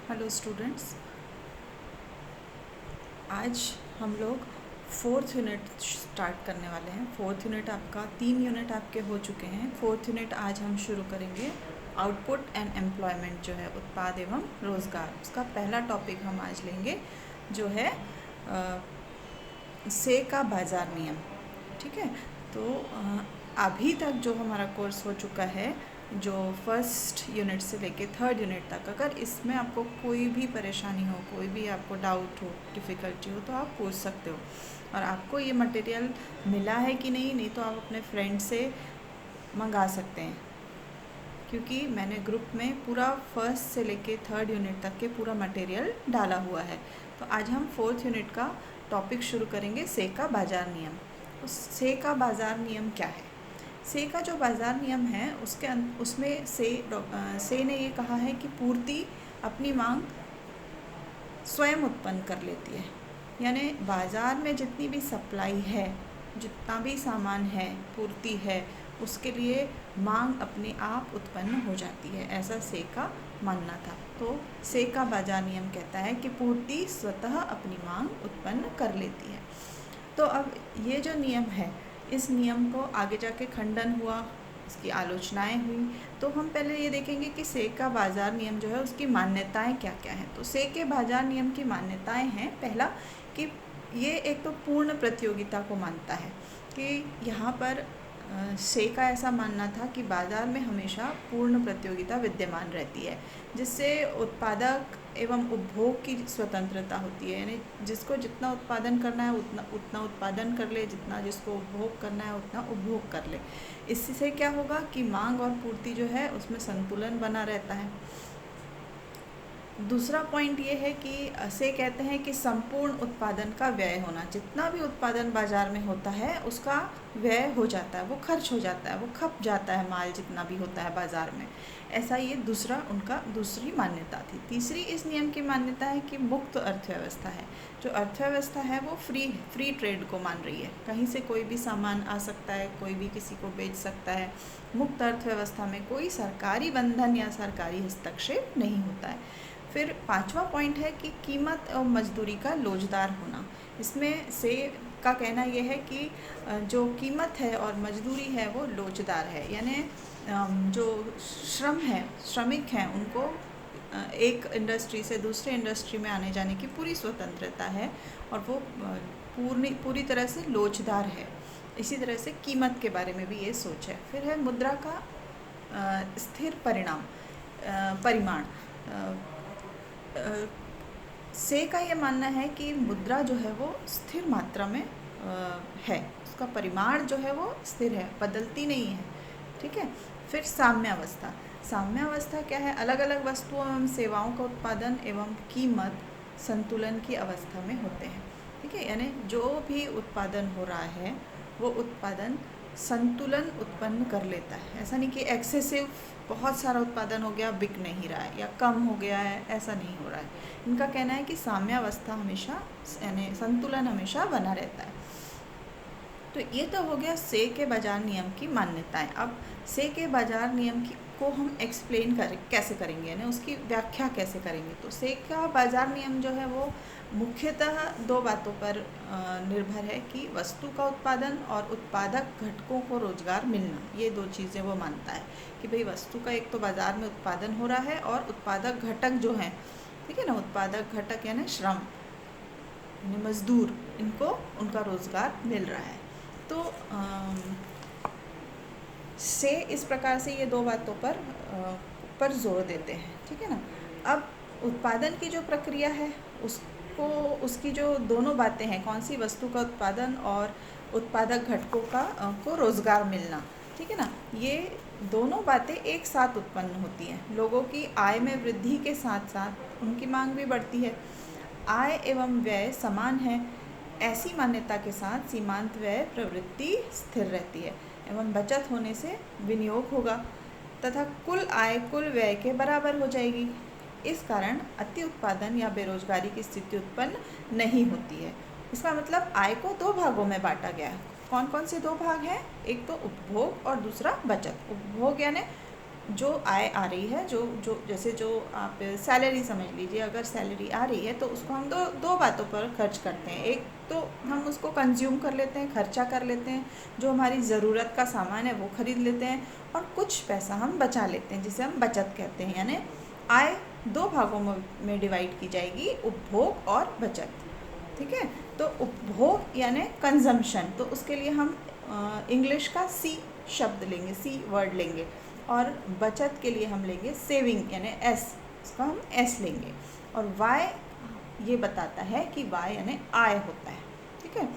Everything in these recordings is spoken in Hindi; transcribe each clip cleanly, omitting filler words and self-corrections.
हेलो स्टूडेंट्स, आज हम लोग फोर्थ यूनिट स्टार्ट करने वाले हैं। फोर्थ यूनिट आपका 3 यूनिट आपके हो चुके हैं। फोर्थ यूनिट आज हम शुरू करेंगे आउटपुट एंड एम्प्लॉयमेंट, जो है उत्पाद एवं रोज़गार। उसका पहला टॉपिक हम आज लेंगे जो है से का बाज़ार नियम। ठीक है, तो अभी तक जो हमारा कोर्स हो चुका है, जो फर्स्ट यूनिट से लेके थर्ड यूनिट तक, अगर इसमें आपको कोई भी परेशानी हो, कोई भी आपको डाउट हो, डिफ़िकल्टी हो, तो आप पूछ सकते हो। और आपको ये मटेरियल मिला है कि नहीं तो आप अपने फ्रेंड से मंगा सकते हैं, क्योंकि मैंने ग्रुप में पूरा फर्स्ट से लेके थर्ड यूनिट तक के पूरा मटेरियल डाला हुआ है। तो आज हम फोर्थ यूनिट का टॉपिक शुरू करेंगे, से का बाज़ार नियम। उस से का बाज़ार नियम क्या है? से का जो बाज़ार नियम है उसमें से ने ये कहा है कि पूर्ति अपनी मांग स्वयं उत्पन्न कर लेती है। यानी बाज़ार में जितनी भी सप्लाई है, जितना भी सामान है, पूर्ति है, उसके लिए मांग अपने आप उत्पन्न हो जाती है, ऐसा से का मानना था। तो से का बाज़ार नियम कहता है कि पूर्ति स्वतः अपनी मांग उत्पन्न कर लेती है। तो अब ये जो नियम है, इस नियम को आगे जाके खंडन हुआ, इसकी आलोचनाएं हुई। तो हम पहले ये देखेंगे कि से का बाज़ार नियम जो है उसकी मान्यताएं क्या क्या हैं। तो से के बाज़ार नियम की मान्यताएं हैं, पहला कि ये एक तो पूर्ण प्रतियोगिता को मानता है, कि यहाँ पर से का ऐसा मानना था कि बाज़ार में हमेशा पूर्ण प्रतियोगिता विद्यमान रहती है, जिससे उत्पादक एवं उपभोग की स्वतंत्रता होती है। यानी जिसको जितना उत्पादन करना है उतना उत्पादन कर ले, जितना जिसको उपभोग करना है उतना उपभोग कर ले। इससे क्या होगा कि मांग और पूर्ति जो है उसमें संतुलन बना रहता है। दूसरा पॉइंट ये है कि से कहते हैं कि संपूर्ण उत्पादन का व्यय होना। जितना भी उत्पादन बाज़ार में होता है उसका व्यय हो जाता है, वो खर्च हो जाता है, वो खप जाता है माल जितना भी होता है बाज़ार में। ऐसा ये उनका दूसरी मान्यता थी। तीसरी इस नियम की मान्यता है कि मुक्त अर्थव्यवस्था है। जो अर्थव्यवस्था है वो फ्री ट्रेड को मान रही है, कहीं से कोई भी सामान आ सकता है, कोई भी किसी को बेच सकता है। मुक्त अर्थव्यवस्था में कोई सरकारी बंधन या सरकारी हस्तक्षेप नहीं होता है। फिर पांचवा पॉइंट है कि कीमत और मजदूरी का लोचदार होना। इसमें से का कहना यह है कि जो कीमत है और मजदूरी है वो लोचदार है। यानी जो श्रमिक हैं उनको एक इंडस्ट्री से दूसरे इंडस्ट्री में आने जाने की पूरी स्वतंत्रता है, और वो पूरी तरह से लोचदार है। इसी तरह से कीमत के बारे में भी ये सोच है। फिर है मुद्रा का स्थिर परिमाण। से का ये मानना है कि मुद्रा जो है वो स्थिर मात्रा में है, उसका परिमाण जो है वो स्थिर है, बदलती नहीं है। ठीक है। फिर साम्यावस्था क्या है? अलग अलग वस्तुओं एवं सेवाओं का उत्पादन एवं कीमत संतुलन की अवस्था में होते हैं। ठीक है, यानी जो भी उत्पादन हो रहा है वो उत्पादन संतुलन उत्पन्न कर लेता है। ऐसा नहीं कि एक्सेसिव बहुत सारा उत्पादन हो गया, बिक नहीं रहा है, या कम हो गया है, ऐसा नहीं हो रहा है। इनका कहना है कि साम्यावस्था हमेशा, यानी संतुलन हमेशा बना रहता है। तो ये तो हो गया से के बाज़ार नियम की मान्यताएं। अब से के बाज़ार नियम को हम एक्सप्लेन कैसे करेंगे, यानी उसकी व्याख्या कैसे करेंगे। तो से का बाज़ार नियम जो है वो मुख्यतः दो बातों पर निर्भर है, कि वस्तु का उत्पादन और उत्पादक घटकों को रोजगार मिलना। ये दो चीज़ें वो मानता है कि भाई वस्तु का एक तो बाज़ार में उत्पादन हो रहा है, और उत्पादक घटक जो हैं, ठीक है ना, उत्पादक घटक यानी श्रम, यानी मजदूर, इनको उनका रोज़गार मिल रहा है। तो से इस प्रकार से ये दो बातों पर जोर देते हैं। ठीक है ना। अब उत्पादन की जो प्रक्रिया है उसकी जो दोनों बातें हैं, कौन सी? वस्तु का उत्पादन और उत्पादक घटकों को रोज़गार मिलना। ठीक है ना। ये दोनों बातें एक साथ उत्पन्न होती हैं। लोगों की आय में वृद्धि के साथ साथ उनकी मांग भी बढ़ती है। आय एवं व्यय समान है, ऐसी मान्यता के साथ सीमांत व्यय प्रवृत्ति स्थिर रहती है, एवं बचत होने से विनियोग होगा तथा कुल आय कुल व्यय के बराबर हो जाएगी। इस कारण अति उत्पादन या बेरोजगारी की स्थिति उत्पन्न नहीं होती है। इसका मतलब आय को दो भागों में बांटा गया है। कौन कौन से दो भाग हैं? एक तो उपभोग और दूसरा बचत। उपभोग यानी जो आय आ रही है, जो जो जैसे जो आप सैलरी समझ लीजिए, अगर सैलरी आ रही है तो उसको हम दो बातों पर खर्च करते हैं। एक तो हम उसको कंज्यूम कर लेते हैं, खर्चा कर लेते हैं, जो हमारी ज़रूरत का सामान है वो खरीद लेते हैं, और कुछ पैसा हम बचा लेते हैं जिसे हम बचत कहते हैं। यानी आय दो भागों में डिवाइड की जाएगी, उपभोग और बचत। ठीक है, तो उपभोग यानी कंजम्पशन, तो उसके लिए हम इंग्लिश का सी शब्द लेंगे, सी वर्ड लेंगे, और बचत के लिए हम लेंगे सेविंग यानी एस, इसका हम एस लेंगे। और वाई ये बताता है कि वाई यानी आय होता है। ठीक है,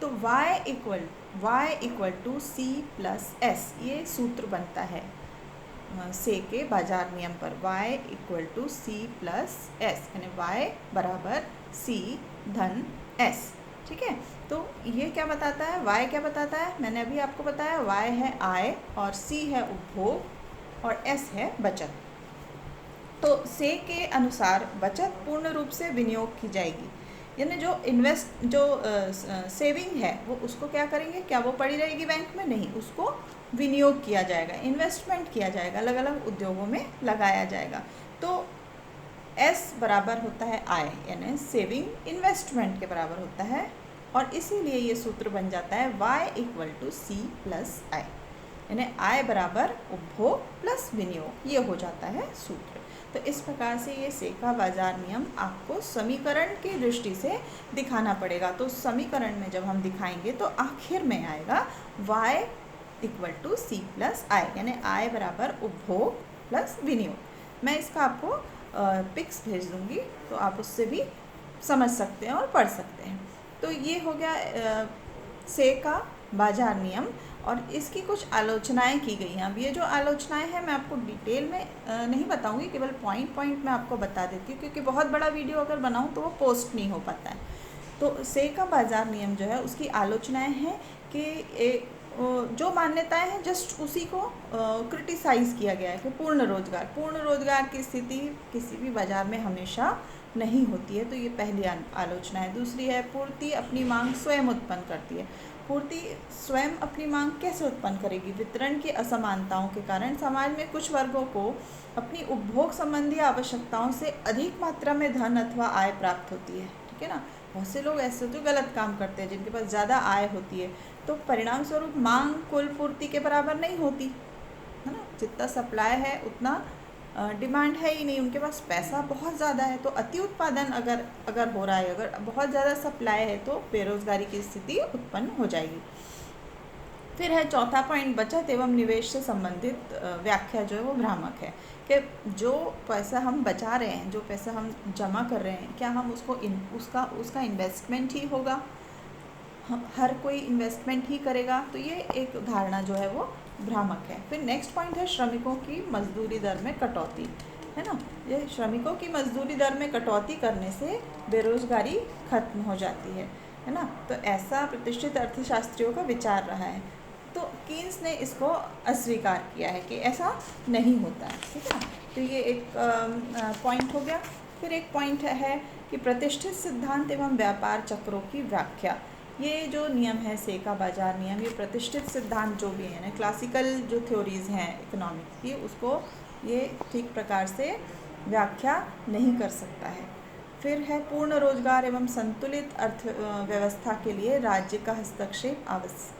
तो Y equal to C plus S, ये सूत्र बनता है से के बाजार नियम पर। y equal to C plus S, यानी y बराबर सी धन s। ठीक है, तो ये क्या बताता है, y क्या बताता है, मैंने अभी आपको बताया, y है आय और c है उपभोग और s है बचत। तो से के अनुसार बचत पूर्ण रूप से विनियोग की जाएगी, यानी जो सेविंग है वो उसको क्या करेंगे, क्या वो पड़ी रहेगी बैंक में, नहीं, उसको विनियोग किया जाएगा, इन्वेस्टमेंट किया जाएगा, अलग अलग उद्योगों में लगाया जाएगा। तो S बराबर होता है आय, यानी सेविंग इन्वेस्टमेंट के बराबर होता है, और इसीलिए ये सूत्र बन जाता है y equal to C plus I, यानी आय बराबर उपभोग प्लस विनियोग, ये हो जाता है सूत्र। तो इस प्रकार से ये से का बाजार नियम आपको समीकरण की दृष्टि से दिखाना पड़ेगा। तो समीकरण में जब हम दिखाएंगे तो आखिर में आएगा y equal to C plus I, यानी आय बराबर उपभोग प्लस विनियोग। मैं इसका आपको पिक्स भेज दूंगी, तो आप उससे भी समझ सकते हैं और पढ़ सकते हैं। तो ये हो गया से का बाजार नियम, और इसकी कुछ आलोचनाएं की गई हैं। अब ये जो आलोचनाएं हैं मैं आपको डिटेल में नहीं बताऊंगी, केवल पॉइंट मैं आपको बता देती हूँ, क्योंकि बहुत बड़ा वीडियो अगर बनाऊँ तो वो पोस्ट नहीं हो पाता है। तो से का बाजार नियम जो है उसकी आलोचनाएं हैं कि जो मान्यताएं हैं जस्ट उसी को क्रिटिसाइज़ किया गया है कि पूर्ण रोजगार की स्थिति किसी भी बाजार में हमेशा नहीं होती है। तो ये पहली आलोचना है। दूसरी है पूर्ति अपनी मांग स्वयं उत्पन्न करती है। पूर्ति स्वयं अपनी मांग कैसे उत्पन्न करेगी, वितरण की असमानताओं के कारण समाज में कुछ वर्गों को अपनी उपभोग संबंधी आवश्यकताओं से अधिक मात्रा में धन अथवा आय प्राप्त होती है। ठीक है ना, बहुत से लोग ऐसे तो गलत काम करते हैं जिनके पास ज़्यादा आय होती है, तो परिणाम स्वरूप मांग कुल पूर्ति के बराबर नहीं होती है ना, जितना सप्लाई है उतना डिमांड है ही नहीं, उनके पास पैसा बहुत ज़्यादा है। तो अति उत्पादन अगर हो रहा है, अगर बहुत ज़्यादा सप्लाई है, तो बेरोजगारी की स्थिति उत्पन्न हो जाएगी। फिर है चौथा पॉइंट, बचत एवं निवेश से संबंधित व्याख्या जो है वो भ्रामक है, कि जो पैसा हम बचा रहे हैं, जो पैसा हम जमा कर रहे हैं, क्या हम उसको उसका इन्वेस्टमेंट ही होगा, हर कोई इन्वेस्टमेंट ही करेगा? तो ये एक धारणा जो है वो भ्रामक है। फिर नेक्स्ट पॉइंट है श्रमिकों की मजदूरी दर में कटौती, है ना। ये श्रमिकों की मजदूरी दर में कटौती करने से बेरोजगारी खत्म हो जाती है ना। तो ऐसा प्रतिष्ठित अर्थशास्त्रियों का विचार रहा है। तो कीन्स ने इसको अस्वीकार किया है कि ऐसा नहीं होता है। ठीक है, तो ये एक पॉइंट हो गया। फिर एक पॉइंट है कि प्रतिष्ठित सिद्धांत एवं व्यापार चक्रों की व्याख्या। ये जो नियम है से का बाजार नियम, ये प्रतिष्ठित सिद्धांत जो भी है ना, क्लासिकल जो थ्योरीज़ हैं इकोनॉमिक्स की, उसको ये ठीक प्रकार से व्याख्या नहीं कर सकता है। फिर है पूर्ण रोजगार एवं संतुलित अर्थव्यवस्था के लिए राज्य का हस्तक्षेप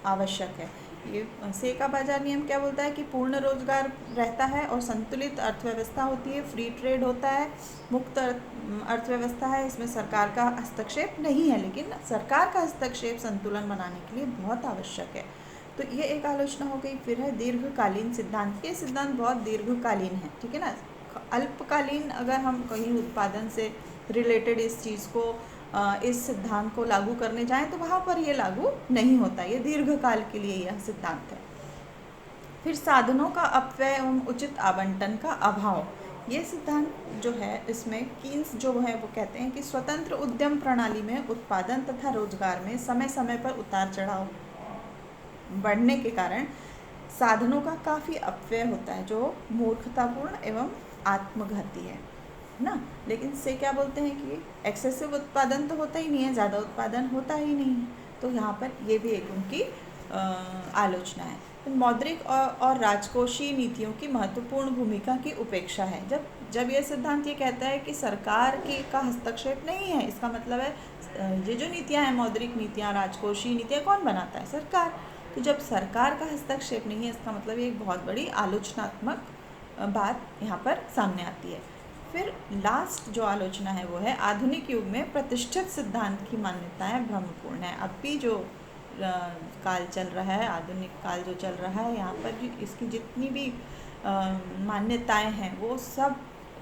आवश्यक है। ये से का बाजार नियम क्या बोलता है कि पूर्ण रोजगार रहता है और संतुलित अर्थव्यवस्था होती है, फ्री ट्रेड होता है, मुक्त अर्थव्यवस्था है, इसमें सरकार का हस्तक्षेप नहीं है, लेकिन सरकार का हस्तक्षेप संतुलन बनाने के लिए बहुत आवश्यक है। तो ये एक आलोचना हो गई। फिर है दीर्घकालीन सिद्धांत। ये सिद्धांत बहुत दीर्घकालीन है, ठीक है ना। अल्पकालीन अगर हम कहीं उत्पादन से रिलेटेड इस चीज़ को इस सिद्धांत को लागू करने जाएं तो वहाँ पर ये लागू नहीं होता, ये दीर्घकाल के लिए यह सिद्धांत है। फिर साधनों का अपव्यय एवं उचित आवंटन का अभाव। ये सिद्धांत जो है, इसमें कीन्स जो है वो कहते हैं कि स्वतंत्र उद्यम प्रणाली में उत्पादन तथा रोजगार में समय समय पर उतार चढ़ाव बढ़ने के कारण साधनों का काफ़ी अपव्यय होता है, जो मूर्खतापूर्ण एवं आत्मघाती है ना। लेकिन से क्या बोलते हैं कि एक्सेसिव उत्पादन तो होता ही नहीं है, ज़्यादा उत्पादन होता ही नहीं है। तो यहाँ पर ये भी एक उनकी आलोचना है। मौद्रिक और राजकोषीय नीतियों की महत्वपूर्ण भूमिका की उपेक्षा है। जब यह सिद्धांत ये कहता है कि सरकार की का हस्तक्षेप नहीं है, इसका मतलब है ये जो नीतियाँ हैं, मौद्रिक नीतियाँ, राजकोषीय नीतियाँ, कौन बनाता है? सरकार। तो जब सरकार का हस्तक्षेप नहीं है, इसका मतलब ये एक बहुत बड़ी आलोचनात्मक बात यहाँ पर सामने आती है। फिर लास्ट जो आलोचना है वो है, आधुनिक युग में प्रतिष्ठित सिद्धांत की मान्यताएं भ्रमपूर्ण है। अब भी जो काल चल रहा है, आधुनिक काल जो चल रहा है, यहाँ पर इसकी जितनी भी मान्यताएं हैं वो सब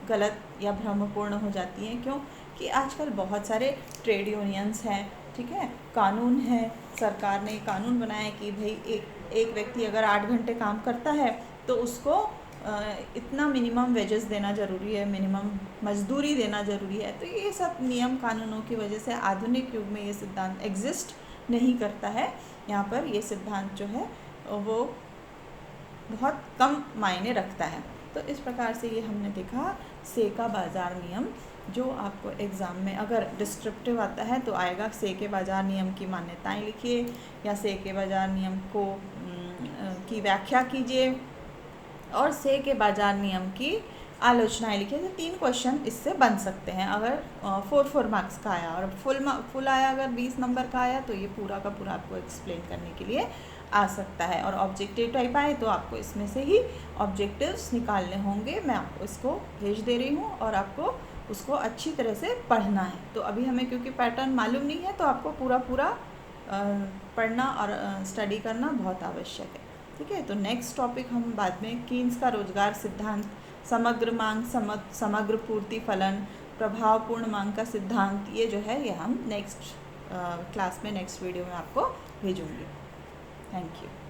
गलत या भ्रमपूर्ण हो जाती हैं। क्यों? कि आजकल बहुत सारे ट्रेड यूनियंस हैं, ठीक है, कानून है, सरकार ने कानून बनाया कि भाई एक व्यक्ति अगर 8 घंटे काम करता है तो उसको इतना मिनिमम वेजेस देना ज़रूरी है, मिनिमम मजदूरी देना ज़रूरी है। तो ये सब नियम कानूनों की वजह से आधुनिक युग में ये सिद्धांत एग्जिस्ट नहीं करता है। यहाँ पर ये सिद्धांत जो है वो बहुत कम मायने रखता है। तो इस प्रकार से ये हमने देखा से का बाज़ार नियम, जो आपको एग्ज़ाम में अगर डिस्क्रिप्टिव आता है तो आएगा से के बाज़ार नियम की मान्यताएं लिखिए, या से के बाज़ार नियम को की व्याख्या कीजिए, और से के बाज़ार नियम की आलोचनाएं लिखिए। तो 3 क्वेश्चन इससे बन सकते हैं अगर 4 मार्क्स का आया, और फुल आया अगर 20 नंबर का आया तो ये पूरा का पूरा आपको एक्सप्लेन करने के लिए आ सकता है। और ऑब्जेक्टिव टाइप आए तो आपको इसमें से ही ऑब्जेक्टिव्स निकालने होंगे। मैं आपको इसको भेज दे रही हूँ और आपको उसको अच्छी तरह से पढ़ना है। तो अभी हमें क्योंकि पैटर्न मालूम नहीं है तो आपको पूरा पढ़ना और स्टडी करना बहुत आवश्यक है, ठीक है। तो नेक्स्ट टॉपिक हम बाद में कीन्स का रोजगार सिद्धांत, समग्र मांग, समग्र पूर्ति फलन, प्रभावपूर्ण मांग का सिद्धांत, ये जो है ये हम नेक्स्ट क्लास में, नेक्स्ट वीडियो में आपको भेजूँगी। Thank you.